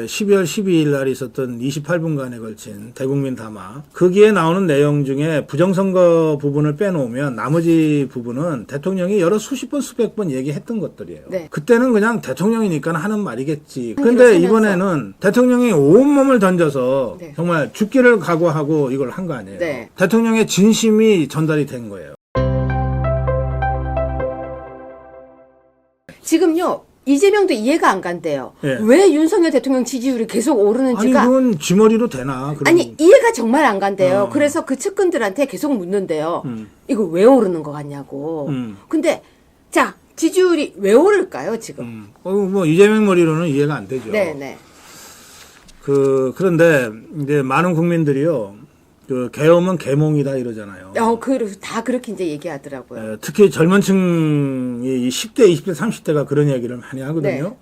12월 12일 날 있었던 28분간에 걸친 대국민 담화, 거기에 나오는 내용 중에 부정선거 부분을 빼놓으면 나머지 부분은 대통령이 여러 수십 번 수백 번 얘기했던 것들이에요. 네. 그때는 그냥 대통령이니까 하는 말이겠지. 근데 이번에는 대통령이 온몸을 던져서 네. 정말 죽기를 각오하고 이걸 한 거 아니에요. 네. 대통령의 진심이 전달이 된 거예요. 지금요. 이재명도 이해가 안 간대요. 예. 왜 윤석열 대통령 지지율이 계속 아니 오르는지가 그건 쥐머리로 되나? 그럼. 아니 이해가 정말 안 간대요. 그래서 그 측근들한테 계속 묻는데요. 이거 왜 오르는 것 같냐고. 근데 자 지지율이 왜 오를까요 지금? 뭐 이재명 머리로는 이해가 안 되죠. 네네. 그런데 이제 많은 국민들이요. 계엄은 계몽이다 이러잖아요. 다 그렇게 이제 얘기하더라고요. 특히 젊은 층이 10대, 20대, 30대가 그런 얘기를 많이 하거든요. 네.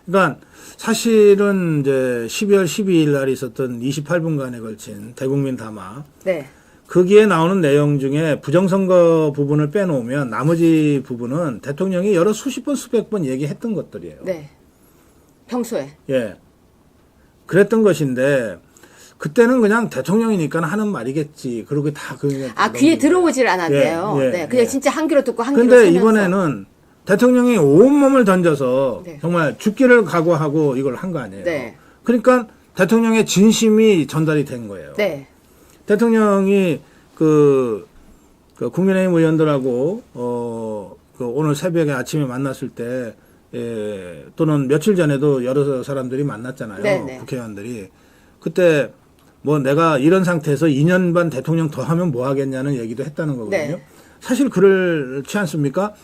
그러니까 사실은 이제 12월 12일 날 있었던 28분간에 걸친 대국민 담화, 네. 거기에 나오는 내용 중에 부정선거 부분을 빼놓으면 나머지 부분은 대통령이 여러 수십 번 수백 번 얘기했던 것들이에요. 네. 평소에. 예. 그랬던 것인데 그때는 그냥 대통령이니까 하는 말이겠지. 그러고 다 그냥 귀에 들어오질 않았대요. 예, 예, 네. 그냥 예. 진짜 한 귀로 듣고 한 귀로 근데 쓰면서. 이번에는 대통령이 온몸을 던져서 네. 정말 죽기를 각오하고 이걸 한 거 아니에요. 네. 그러니까 대통령의 진심이 전달이 된 거예요. 네. 대통령이 국민의힘 의원들하고 오늘 새벽에 아침에 만났을 때 또는 며칠 전에도 여러 사람들이 만났잖아요. 네네. 국회의원들이. 그때 뭐 내가 이런 상태에서 2년 반 대통령 더 하면 뭐 하겠냐는 얘기도 했다는 거거든요. 네. 사실 그렇지 않습니까?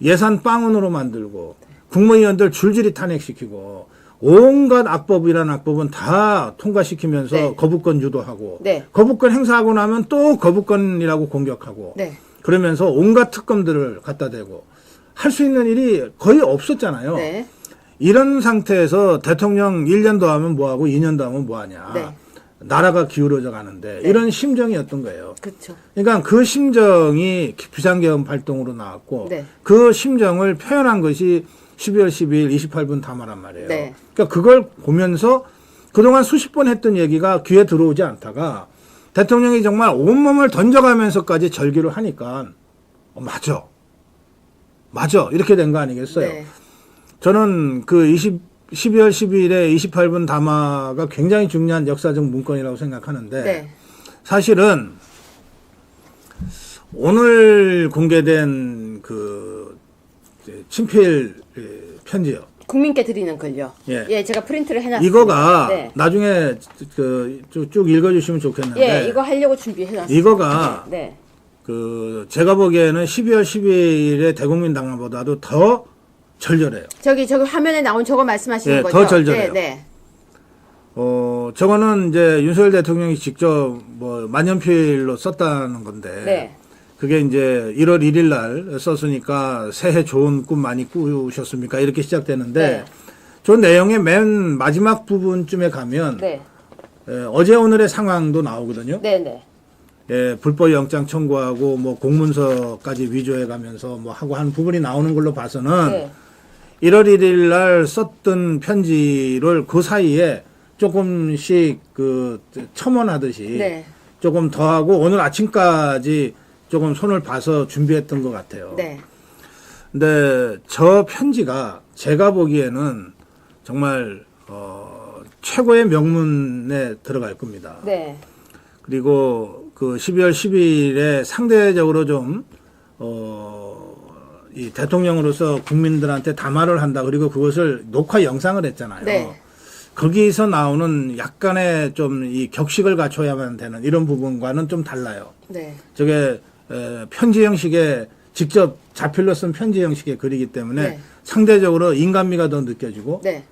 예산 빵원으로 만들고 국무위원들 줄줄이 탄핵시키고 온갖 악법이란 악법은 다 통과시키면서 네. 거부권 유도하고 네. 거부권 행사하고 나면 또 거부권이라고 공격하고 네. 그러면서 온갖 특검들을 갖다 대고 할 수 있는 일이 거의 없었잖아요. 네. 이런 상태에서 대통령 1년 더 하면 뭐하고 2년 더 하면 뭐하냐. 네. 나라가 기울어져 가는데 네. 이런 심정이었던 거예요. 그렇죠. 그러니까 그 심정이 비상계엄 발동으로 나왔고 네. 그 심정을 표현한 것이 12월 12일 28분 담화란 말이에요. 네. 그러니까 그걸 보면서 그동안 수십 번 했던 얘기가 귀에 들어오지 않다가 대통령이 정말 온몸을 던져가면서까지 절기를 하니까 맞아 이렇게 된 거 아니겠어요. 네. 저는 12월 12일에 28분 담화가 굉장히 중요한 역사적 문건이라고 생각하는데 네. 사실은 오늘 공개된 친필 편지요. 국민께 드리는 글요. 예. 제가 프린트를 해놨습니다. 이거가 네. 나중에 쭉 읽어주시면 좋겠는데. 이거 하려고 준비해놨습니다. 이거가 네. 제가 보기에는 12월 12일의 대국민 담화보다도 더 절절해요. 저기 화면에 나온 저거 말씀하시는 거죠? 더 절절해요. 네. 저거는 이제 윤석열 대통령이 직접 만년필로 썼다는 건데. 네. 그게 이제 1월 1일 날 썼으니까 새해 좋은 꿈 많이 꾸셨습니까? 이렇게 시작되는데. 네. 저 내용의 맨 마지막 부분쯤에 가면. 네. 어제 오늘의 상황도 나오거든요. 네네. 불법 영장 청구하고 공문서까지 위조해 가면서 하고 하는 부분이 나오는 걸로 봐서는. 네. 1월 1일 날 썼던 편지를 그 사이에 조금씩 첨언하듯이 네. 조금 더 하고 오늘 아침까지 조금 손을 봐서 준비했던 것 같아요. 네. 근데 저 편지가 제가 보기에는 정말 최고의 명문에 들어갈 겁니다. 네. 그리고 12월 10일에 상대적으로 좀 이 대통령으로서 국민들한테 담화를 한다. 그리고 그것을 녹화 영상을 했잖아요. 네. 거기서 나오는 약간의 좀 이 격식을 갖춰야만 되는 이런 부분과는 좀 달라요. 네. 저게 편지 형식의 직접 자필로 쓴 편지 형식의 글이기 때문에 네. 상대적으로 인간미가 더 느껴지고 네.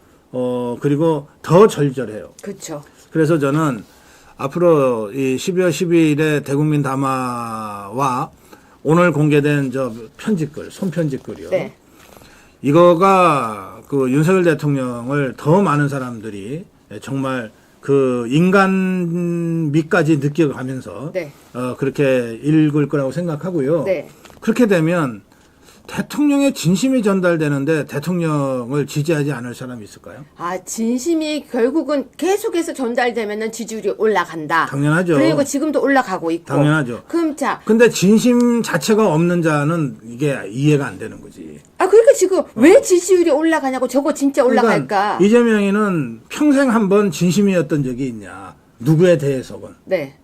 그리고 더 절절해요. 그렇죠. 그래서 저는 앞으로 이 12월 10일의 대국민 담화와 오늘 공개된 저 편지글, 손편지글이요. 네. 이거가 윤석열 대통령을 더 많은 사람들이 정말 인간미까지 느껴가면서 네. 그렇게 읽을 거라고 생각하고요. 네. 그렇게 되면 대통령의 진심이 전달되는데 대통령을 지지하지 않을 사람이 있을까요? 아, 진심이 결국은 계속해서 전달되면은 지지율이 올라간다. 당연하죠. 그리고 지금도 올라가고 있고. 당연하죠. 그럼 자, 근데 진심 자체가 없는 자는 이게 이해가 안 되는 거지. 아, 그러니까 지금 왜 지지율이 올라가냐고, 저거 진짜 올라갈까? 그러니까 이재명이는 평생 한번 진심이었던 적이 있냐. 누구에 대해서건. 네.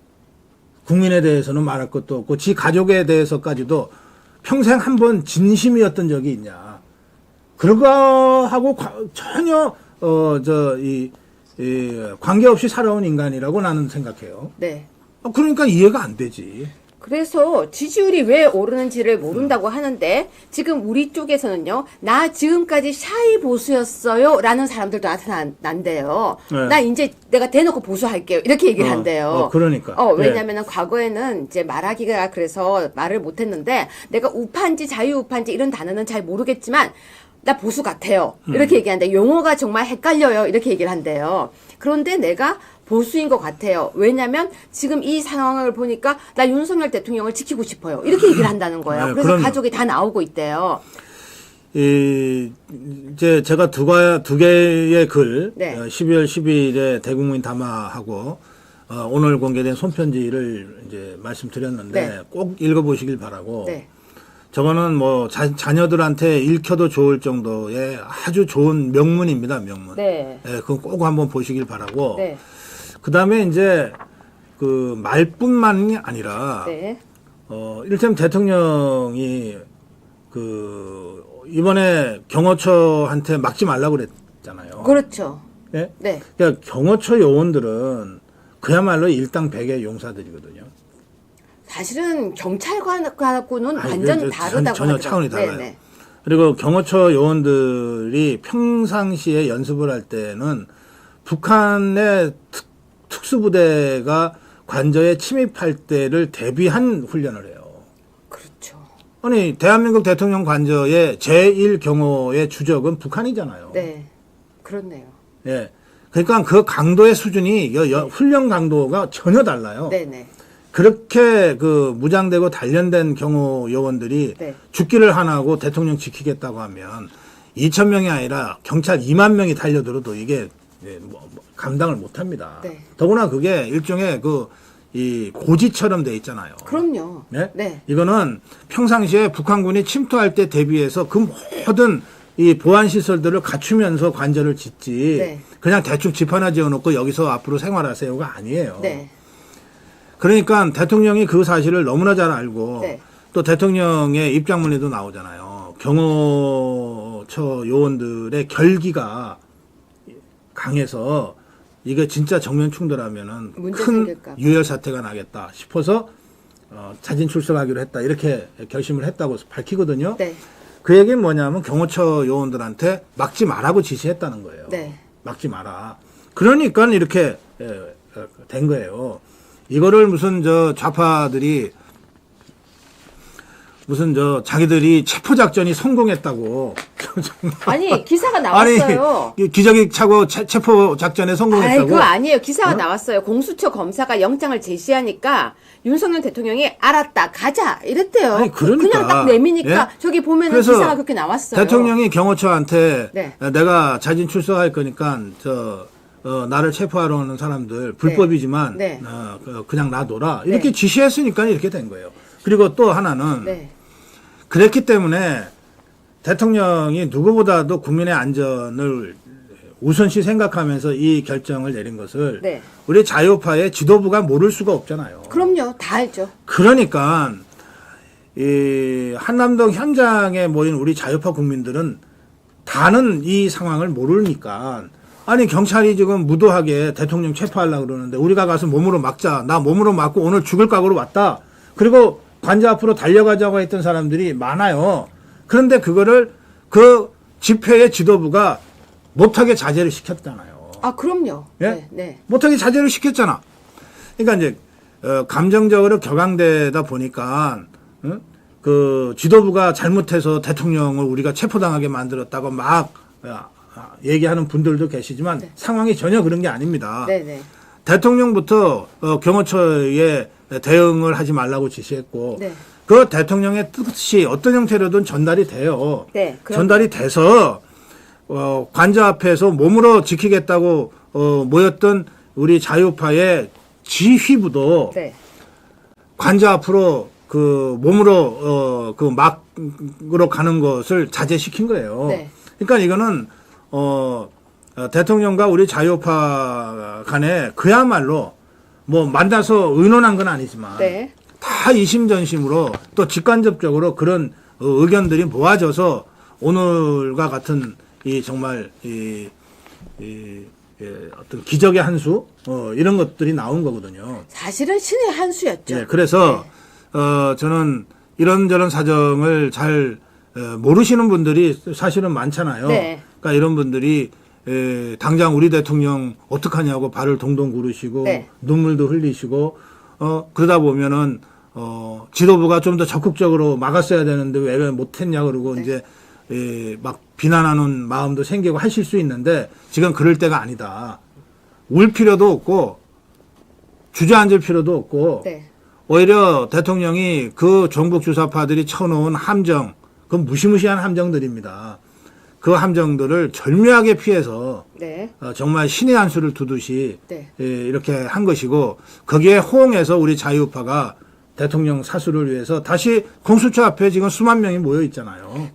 국민에 대해서는 말할 것도 없고 지 가족에 대해서까지도 평생 한번 진심이었던 적이 있냐. 그거하고 전혀 관계없이 살아온 인간이라고 나는 생각해요. 네. 그러니까 이해가 안 되지. 그래서 지지율이 왜 오르는지를 모른다고 하는데 지금 우리 쪽에서는요. 나 지금까지 샤이 보수였어요 라는 사람들도 나타난대요. 네. 나 이제 내가 대놓고 보수할게요. 이렇게 얘기를 한대요. 그러니까. 왜냐면은 과거에는 이제 말하기가 그래서 말을 못했는데 내가 우파인지 자유우파인지 이런 단어는 잘 모르겠지만 나 보수 같아요. 이렇게 얘기하는데 용어가 정말 헷갈려요. 이렇게 얘기를 한대요. 그런데 내가 보수인 것 같아요. 왜냐면 지금 이 상황을 보니까 나 윤석열 대통령을 지키고 싶어요. 이렇게 얘기를 한다는 거예요. 네, 그래서 그럼요. 가족이 다 나오고 있대요. 이제 제가 두 개의 글, 네. 12월 10일에 대국민 담화하고 오늘 공개된 손편지를 이제 말씀드렸는데 네. 꼭 읽어보시길 바라고. 네. 저거는 뭐 자녀들한테 읽혀도 좋을 정도의 아주 좋은 명문입니다, 명문. 네. 그건 꼭 한번 보시길 바라고. 네. 그 다음에 이제 그 말뿐만이 아니라 네. 이를테면 대통령이 이번에 경호처한테 막지 말라고 그랬잖아요. 그렇죠. 네? 네. 그러니까 경호처 요원들은 그야말로 일당백의 용사들이거든요. 사실은 경찰관하고는 아니, 완전 다르다고 전혀 하더라고요. 차원이 달라요. 네네. 그리고 경호처 요원들이 평상시에 연습을 할 때는 북한의 특수부대가 관저에 침입할 때를 대비한 훈련을 해요. 그렇죠. 아니 대한민국 대통령 관저의 제1경호의 주적은 북한이잖아요. 네. 그렇네요. 예. 그러니까 그 강도의 수준이 훈련 강도가 전혀 달라요. 네네. 그렇게 무장되고 단련된 경호 요원들이 네. 죽기를 하나고 대통령 지키겠다고 하면 2,000명이 아니라 경찰 2만 명이 달려들어도 이게 감당을 못 합니다. 네. 더구나 그게 일종의 이 고지처럼 돼 있잖아요. 그럼요. 네? 네. 이거는 평상시에 북한군이 침투할 때 대비해서 그 모든 이 보안 시설들을 갖추면서 관절을 짓지. 네. 그냥 대충 집 하나 지어놓고 여기서 앞으로 생활하세요가 아니에요. 네. 그러니까 대통령이 그 사실을 너무나 잘 알고 네. 또 대통령의 입장문에도 나오잖아요. 경호처 요원들의 결기가 강해서 이게 진짜 정면 충돌하면은 문제 큰 생길까 봐. 유혈 사태가 나겠다 싶어서 자진 출석하기로 했다 이렇게 결심을 했다고 밝히거든요. 네. 그 얘기는 뭐냐면 경호처 요원들한테 막지 말라고 지시했다는 거예요. 네. 막지 마라. 그러니까 이렇게 된 거예요. 이거를 무슨 좌파들이 무슨 자기들이 체포 작전이 성공했다고. 아니 기사가 나왔어요. 아니 기저귀 차고 체포 작전에 성공했다고. 아이, 그거 아니에요. 기사가 나왔어요. 공수처 검사가 영장을 제시하니까 윤석열 대통령이 알았다 가자 이랬대요. 아니, 그러니까. 그냥 딱 내미니까 예? 저기 보면은 그래서 기사가 그렇게 나왔어요. 대통령이 경호처한테 네. 내가 자진 출석할 거니까 나를 체포하러 오는 사람들 불법이지만 네. 그냥 놔둬라 이렇게 네. 지시했으니까 이렇게 된 거예요. 그리고 또 하나는 네. 그랬기 때문에 대통령이 누구보다도 국민의 안전을 우선시 생각하면서 이 결정을 내린 것을 네. 우리 자유파의 지도부가 모를 수가 없잖아요. 그럼요. 다 알죠. 그러니까 이 한남동 현장에 모인 우리 자유파 국민들은 다는 이 상황을 모르니까 아니 경찰이 지금 무도하게 대통령 체포하려고 그러는데 우리가 가서 몸으로 막자. 나 몸으로 막고 오늘 죽을 각오로 왔다. 그리고 관저 앞으로 달려가자고 했던 사람들이 많아요. 그런데 그거를 그 집회의 지도부가 못하게 자제를 시켰잖아요. 아 그럼요. 예? 네. 네. 못하게 자제를 시켰잖아. 그러니까 이제 감정적으로 격앙되다 보니까 그 지도부가 잘못해서 대통령을 우리가 체포당하게 만들었다고 막 얘기하는 분들도 계시지만 네. 상황이 전혀 그런 게 아닙니다. 네. 네. 대통령부터 경호처에 대응을 하지 말라고 지시했고 네. 그 대통령의 뜻이 어떤 형태로든 전달이 돼요. 네, 전달이 돼서 관저 앞에서 몸으로 지키겠다고 모였던 우리 자유파의 지휘부도 네. 관저 앞으로 그 몸으로 그 막으로 가는 것을 자제시킨 거예요. 네. 그러니까 이거는 대통령과 우리 자유파 간에 그야말로 뭐 만나서 의논한 건 아니지만 네. 다 이심전심으로 또 직간접적으로 그런 의견들이 모아져서 오늘과 같은 이 정말 어떤 기적의 한 수 이런 것들이 나온 거거든요. 사실은 신의 한 수였죠. 네, 그래서 저는 이런저런 사정을 잘 모르시는 분들이 사실은 많잖아요. 네. 그러니까 이런 분들이 당장 우리 대통령 어떡하냐고 발을 동동 구르시고 네. 눈물도 흘리시고 그러다 보면은 지도부가 좀 더 적극적으로 막았어야 되는데 왜 못했냐 그러고 네. 이제 막 비난하는 마음도 생기고 하실 수 있는데 지금 그럴 때가 아니다. 울 필요도 없고 주저앉을 필요도 없고 네. 오히려 대통령이 그 종북 주사파들이 쳐놓은 함정, 그 무시무시한 함정들입니다. 그 함정들을 절묘하게 피해서 네. 정말 신의 한 수를 두듯이 네. 이렇게 한 것이고 거기에 호응해서 우리 자유파가 대통령 사수를 위해서 다시 공수처 앞에 지금 수만 명이 모여 있잖아요.